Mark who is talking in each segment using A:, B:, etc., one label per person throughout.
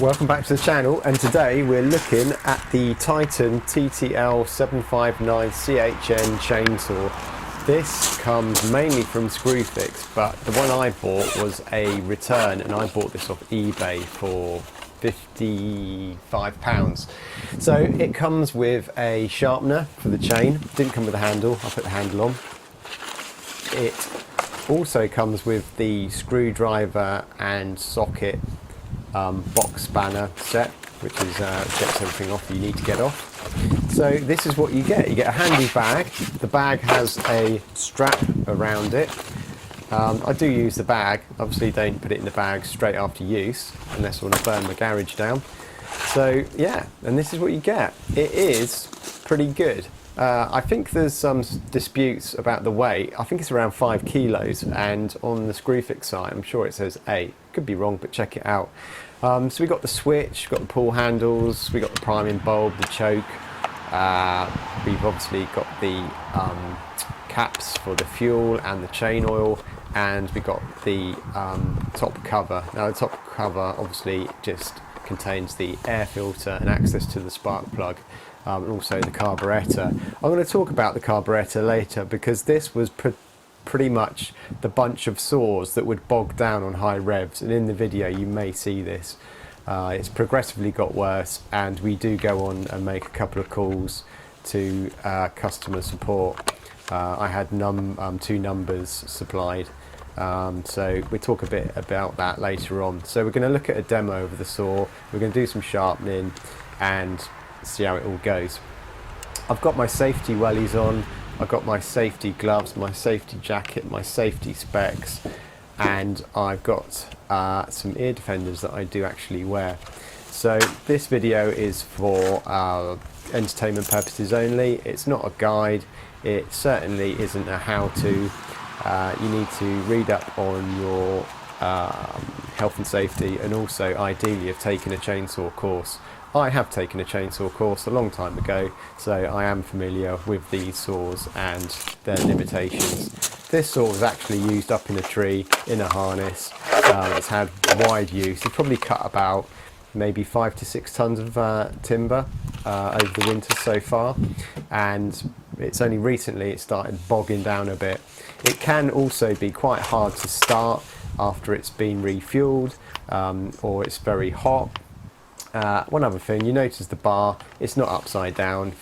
A: Welcome back to the channel, and today we're looking at the Titan TTL759CHN chainsaw. This comes mainly from Screwfix, but the one I bought was a return, and I bought this off eBay for £55. So it comes with a sharpener for the chain. Didn't come with a handle. I put the handle on. It also comes with the screwdriver and socket box spanner set, which is gets everything off you need to get off. So this is what you get. You get a handy bag. The bag has a strap around it. I do use the bag. Obviously don't put it in the bag straight after use unless I want to burn my garage down. So yeah, and this is what you get. It is pretty good. I think there's some disputes about the weight. I think it's around 5 kilos, and on the Screwfix site I'm sure it says 8. Could be wrong, but check it out. So we got the switch, got the pull handles, we got the priming bulb, the choke. We've obviously got the caps for the fuel and the chain oil, and we got the top cover. Now the top cover obviously just contains the air filter and access to the spark plug. And also the carburetor. I'm going to talk about the carburetor later, because this was pretty much the bunch of saws that would bog down on high revs, and in the video you may see this. It's progressively got worse, and we do go on and make a couple of calls to customer support. I had 2 numbers supplied, so we'll talk a bit about that later on. So we're going to look at a demo of the saw, we're going to do some sharpening and see how it all goes. I've got my safety wellies on, I've got my safety gloves, my safety jacket, my safety specs, and I've got some ear defenders that I do actually wear. So this video is for entertainment purposes only. It's not a guide, it certainly isn't a how-to. You need to read up on your health and safety, and also ideally have taken a chainsaw course. I have taken a chainsaw course a long time ago, so I am familiar with these saws and their limitations. This saw was actually used up in a tree, in a harness. It's had wide use. It's probably cut about maybe 5 to 6 tons of timber over the winter so far, and it's only recently it started bogging down a bit. It can also be quite hard to start after it's been refueled, or it's very hot. One other thing, you notice the bar, it's not upside down.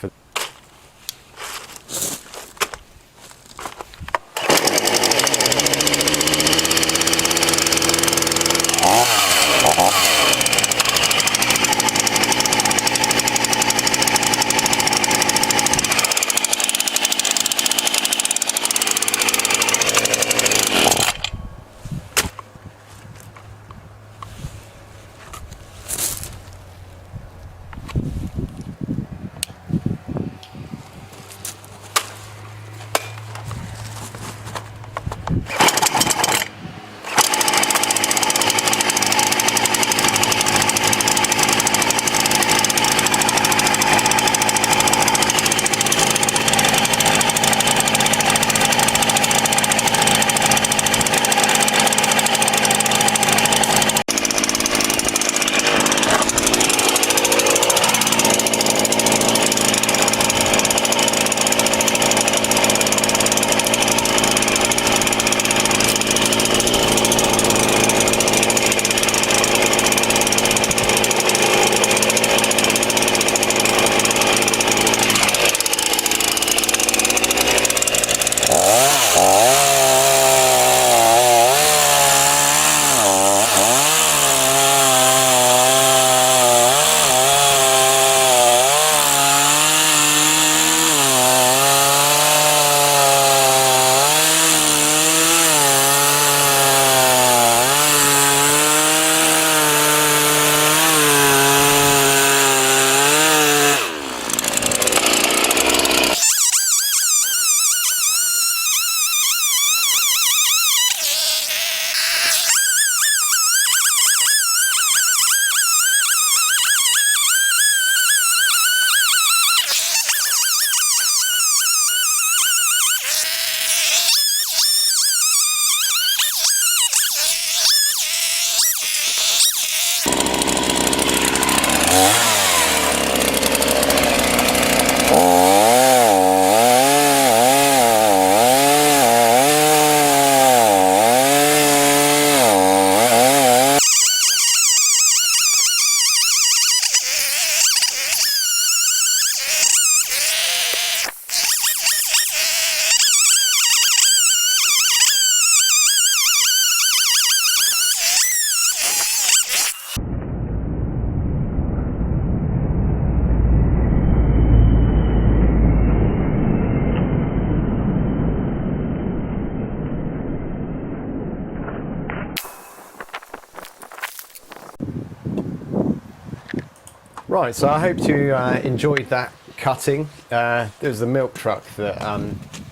A: Right, so I hope you enjoyed that cutting. There was the milk truck that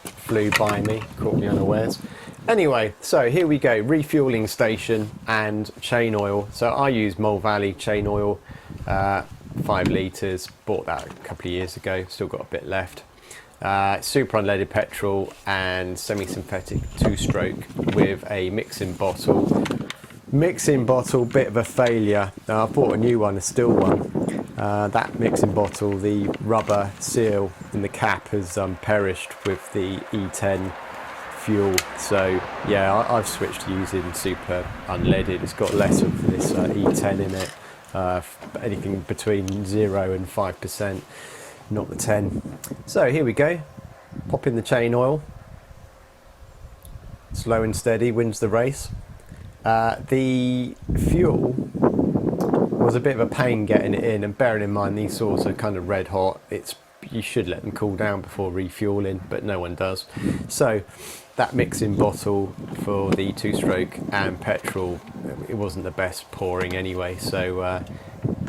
A: flew by me, caught me unawares. Anyway, so here we go, refueling station and chain oil. So I use Mole Valley chain oil, 5 litres, bought that a couple of years ago, still got a bit left. Super unleaded petrol and semi-synthetic 2-stroke with a mixing bottle. Mixing bottle, bit of a failure. I bought a new one, a steel one. That mixing bottle, the rubber seal in the cap has perished with the E10 fuel. So yeah, I've switched to using super unleaded. It's got less of this E10 in it, anything between 0 and 5%, not the 10. So here we go, pop in the chain oil, slow and steady wins the race. The fuel was a bit of a pain getting it in, and bearing in mind these saws are kind of red hot, you should let them cool down before refueling, but no one does. So that mixing bottle for the 2-stroke and petrol, it wasn't the best pouring anyway. So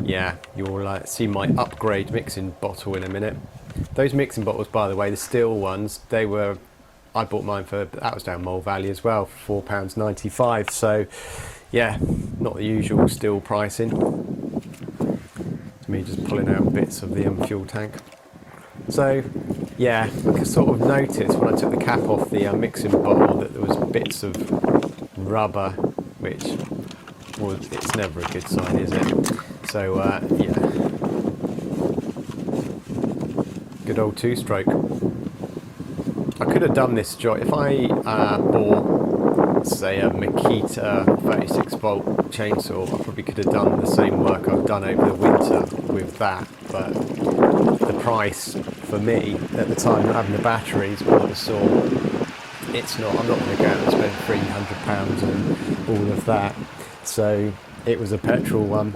A: yeah, you'll see my upgrade mixing bottle in a minute. Those mixing bottles, by the way, the steel ones, I bought mine that was down Mole Valley as well, for £4.95. So yeah, not the usual steel pricing. It's me just pulling out bits of the fuel tank. So yeah, I sort of noticed when I took the cap off the mixing bottle that there was bits of rubber, which it's never a good sign, is it? So yeah, good old 2-stroke. I could have done this job if I bought, say, a Makita 36-volt chainsaw. I probably could have done the same work I've done over the winter with that, but the price for me at the time, not having the batteries or the saw, I'm not going to go out and spend £300 on all of that. So it was a petrol one.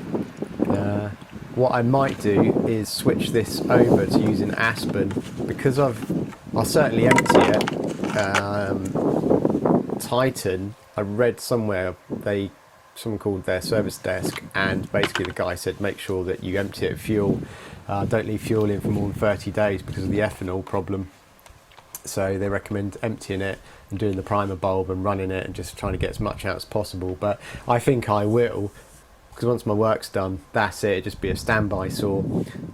A: What I might do is switch this over to using Aspen, because I'll certainly empty it. Titan, I read somewhere someone called their service desk, and basically the guy said make sure that you empty it of fuel. Don't leave fuel in for more than 30 days because of the ethanol problem. So they recommend emptying it and doing the primer bulb and running it and just trying to get as much out as possible. But I think I will, because once my work's done, that's it. It'll just be a standby saw.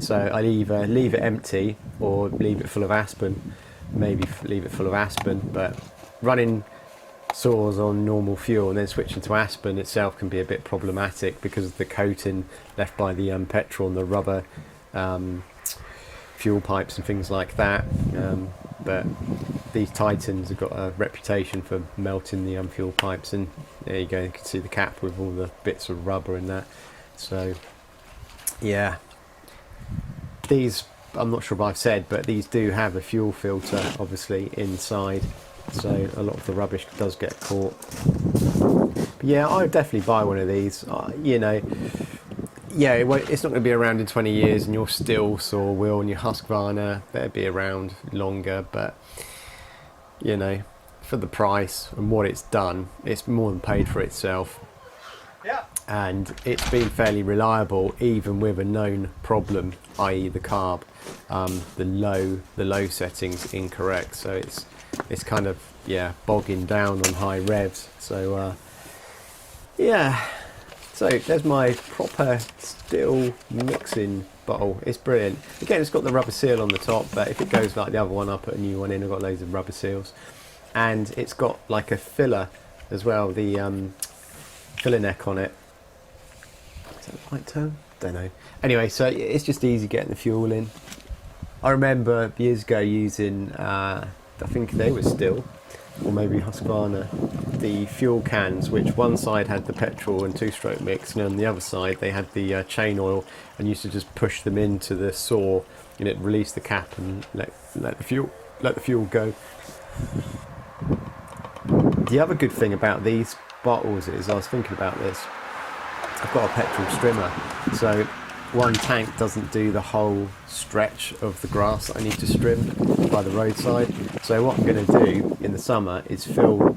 A: So I'll either leave it empty or leave it full of Aspen. Maybe leave it full of Aspen, but running saws on normal fuel and then switching to Aspen itself can be a bit problematic because of the coating left by the petrol and the rubber fuel pipes and things like that. But these Titans have got a reputation for melting the fuel pipes, and there you go, you can see the cap with all the bits of rubber in that. So yeah, these, I'm not sure if I've said, but these do have a fuel filter obviously inside, so a lot of the rubbish does get caught. But yeah, I would definitely buy one of these. You know, yeah, it's not going to be around in 20 years, and your steel saw wheel and your Husqvarna, they'll be around longer, but you know, for the price and what it's done, it's more than paid for itself. Yeah. And it's been fairly reliable even with a known problem, i.e. the carb, the low settings incorrect, so it's kind of, yeah, bogging down on high revs. So yeah, so there's my proper steel mixing bottle. It's brilliant. Again, it's got the rubber seal on the top, but if it goes like the other one, I'll put a new one in. I've got loads of rubber seals, and it's got like a filler as well, the filler neck on it. Is that the right term? don't know. Anyway, so it's just easy getting the fuel in. I remember years ago using, I think they were Still, or maybe Husqvarna, the fuel cans, which one side had the petrol and two-stroke mix, and on the other side they had the chain oil, and used to just push them into the saw, and it released the cap and let the fuel go. The other good thing about these bottles is, I was thinking about this, I've got a petrol strimmer, so one tank doesn't do the whole stretch of the grass that I need to strim by the roadside. So what I'm going to do in the summer is fill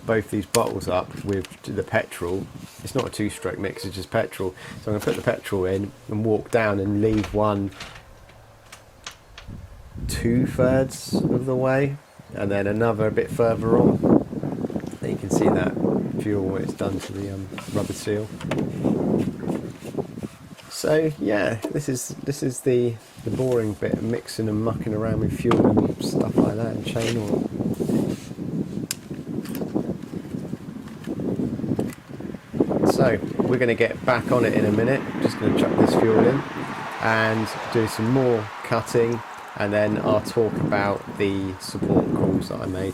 A: both these bottles up with the petrol. It's not a two-stroke mix, it's just petrol. So I'm going to put the petrol in and walk down and leave one 2/3 of the way, and then another a bit further on. And you can see that fuel, what it's done to the rubber seal. So yeah, this is the boring bit, mixing and mucking around with fuel and stuff like that, and chain oil. So we're going to get back on it in a minute. Just going to chuck this fuel in and do some more cutting, and then I'll talk about the support calls that I made.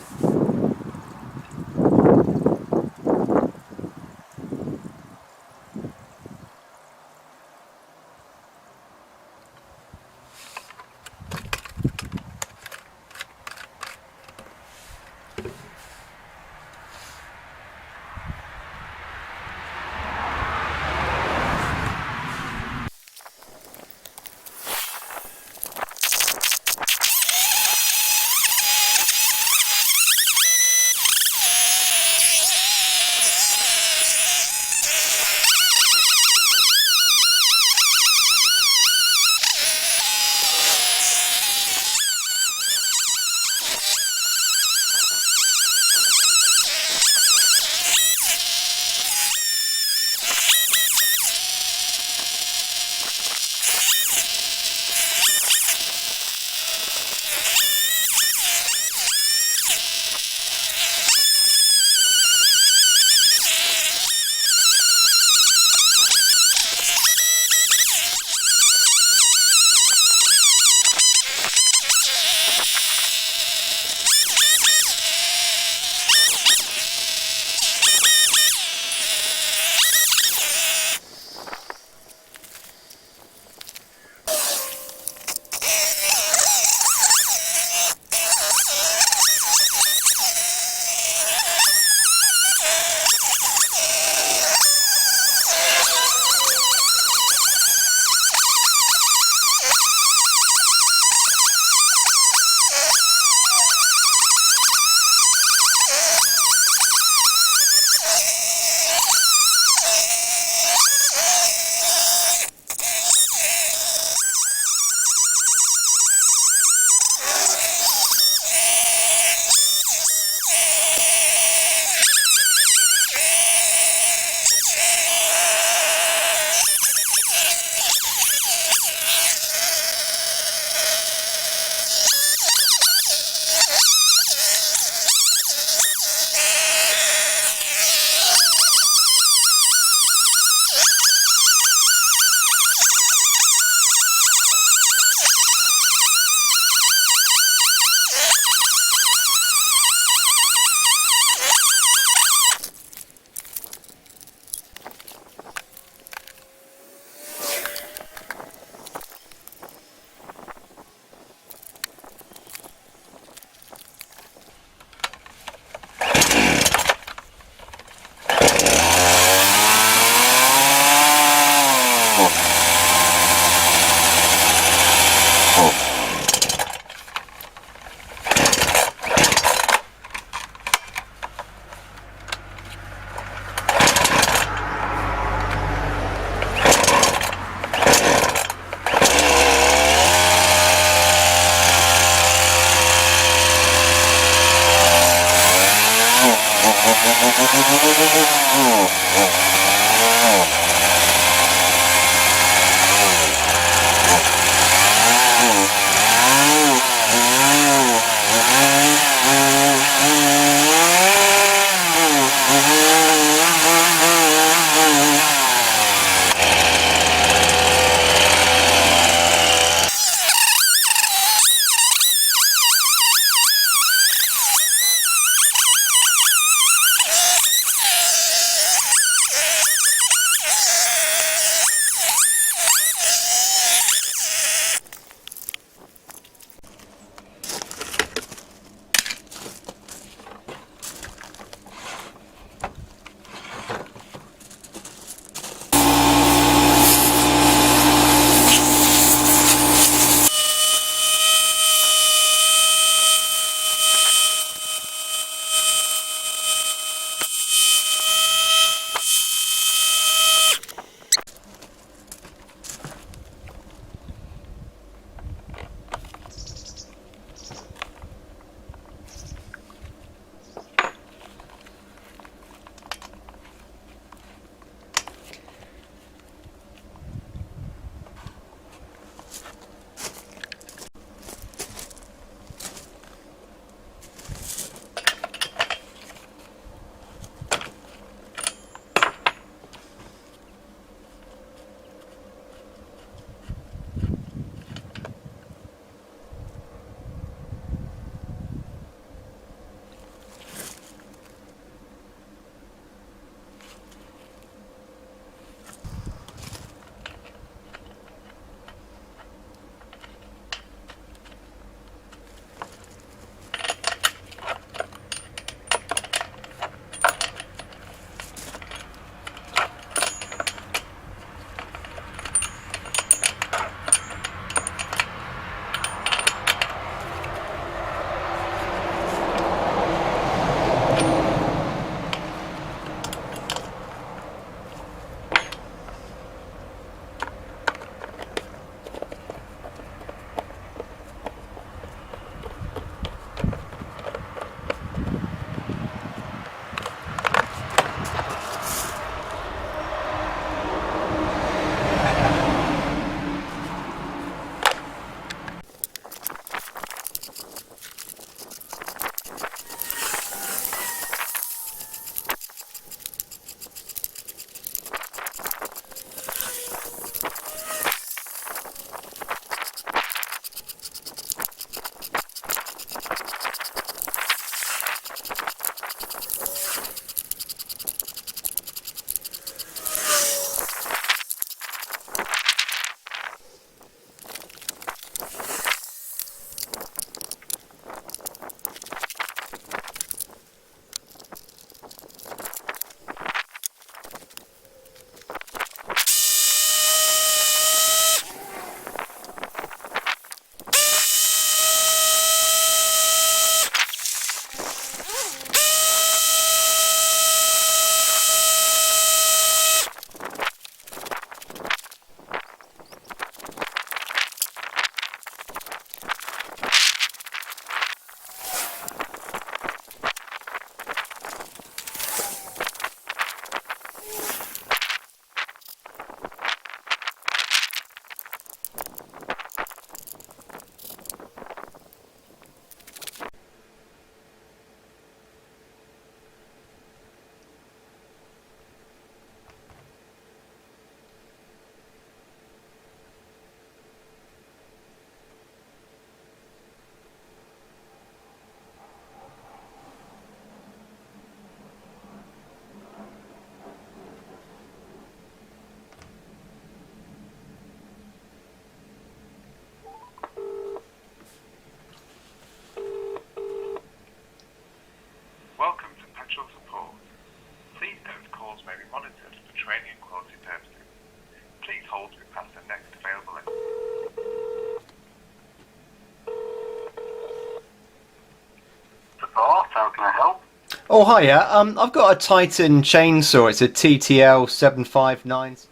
A: Oh hiya, I've got a Titan chainsaw, it's a TTL759.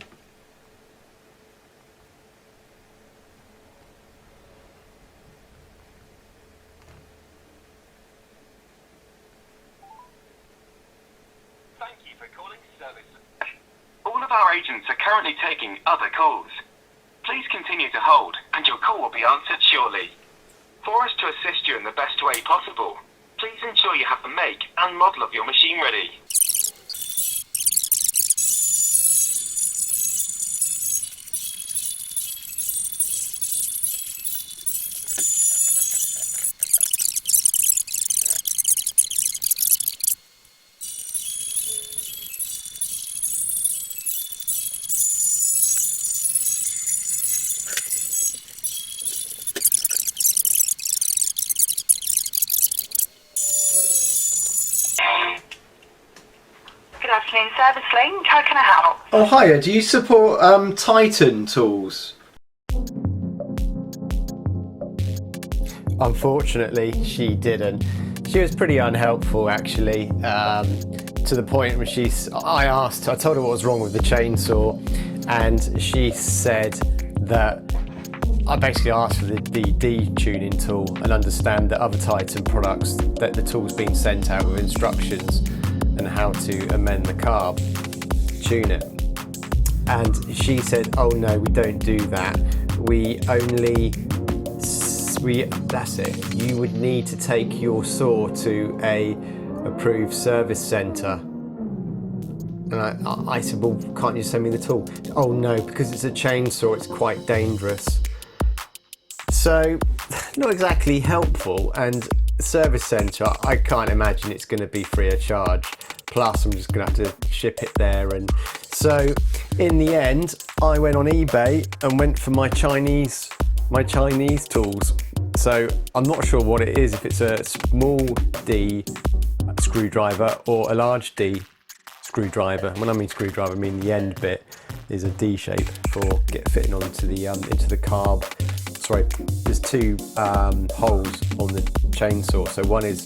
B: Thank you for calling service. All of our agents are currently taking other calls. Please continue to hold and your call will be answered shortly. For us to assist you in the best way possible, please ensure you have the make and model of your machine ready.
C: Good afternoon, Service Link. How can I help?
A: Oh hiya, do you support Titan tools? Unfortunately, she didn't. She was pretty unhelpful actually, to the point where I told her what was wrong with the chainsaw, and she said that I basically asked for the detuning tool and understand that other Titan products, that the tool's been sent out with instructions and how to amend the carb, tune it. And she said, oh no, we don't do that. That's it. You would need to take your saw to a approved service centre. And I said, well, can't you send me the tool? Oh no, because it's a chainsaw, it's quite dangerous. So, not exactly helpful, and service centre, I can't imagine it's going to be free of charge. Plus, I'm just going to have to ship it there. And so, in the end, I went on eBay and went for my Chinese tools. So, I'm not sure what it is, if it's a small D screwdriver or a large D screwdriver. When I mean screwdriver, I mean the end bit is a D shape for fitting onto the into the carb. Sorry, there's two holes on the chainsaw. So one is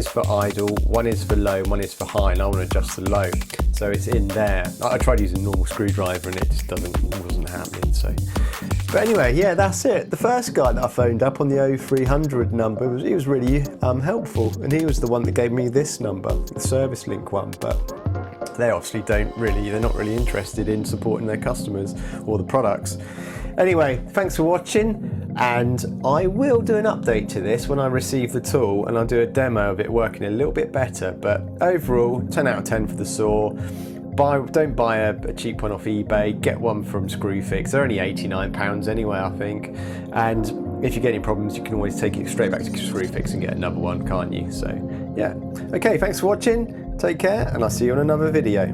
A: for idle, one is for low, one is for high, and I want to adjust the low. So it's in there. I tried using a normal screwdriver and it just wasn't happening. So, but anyway, yeah, that's it. The first guy that I phoned up on the 0300 number, he was really helpful, and he was the one that gave me this number, the Service Link one. But they obviously they're not really interested in supporting their customers or the products. Anyway, thanks for watching, and I will do an update to this when I receive the tool, and I'll do a demo of it working a little bit better. But overall, 10 out of 10 for the saw. Don't buy a cheap one off eBay, get one from Screwfix. They're only £89 anyway, I think. And if you get any problems, you can always take it straight back to Screwfix and get another one, can't you? So yeah. Okay, thanks for watching, take care, and I'll see you on another video.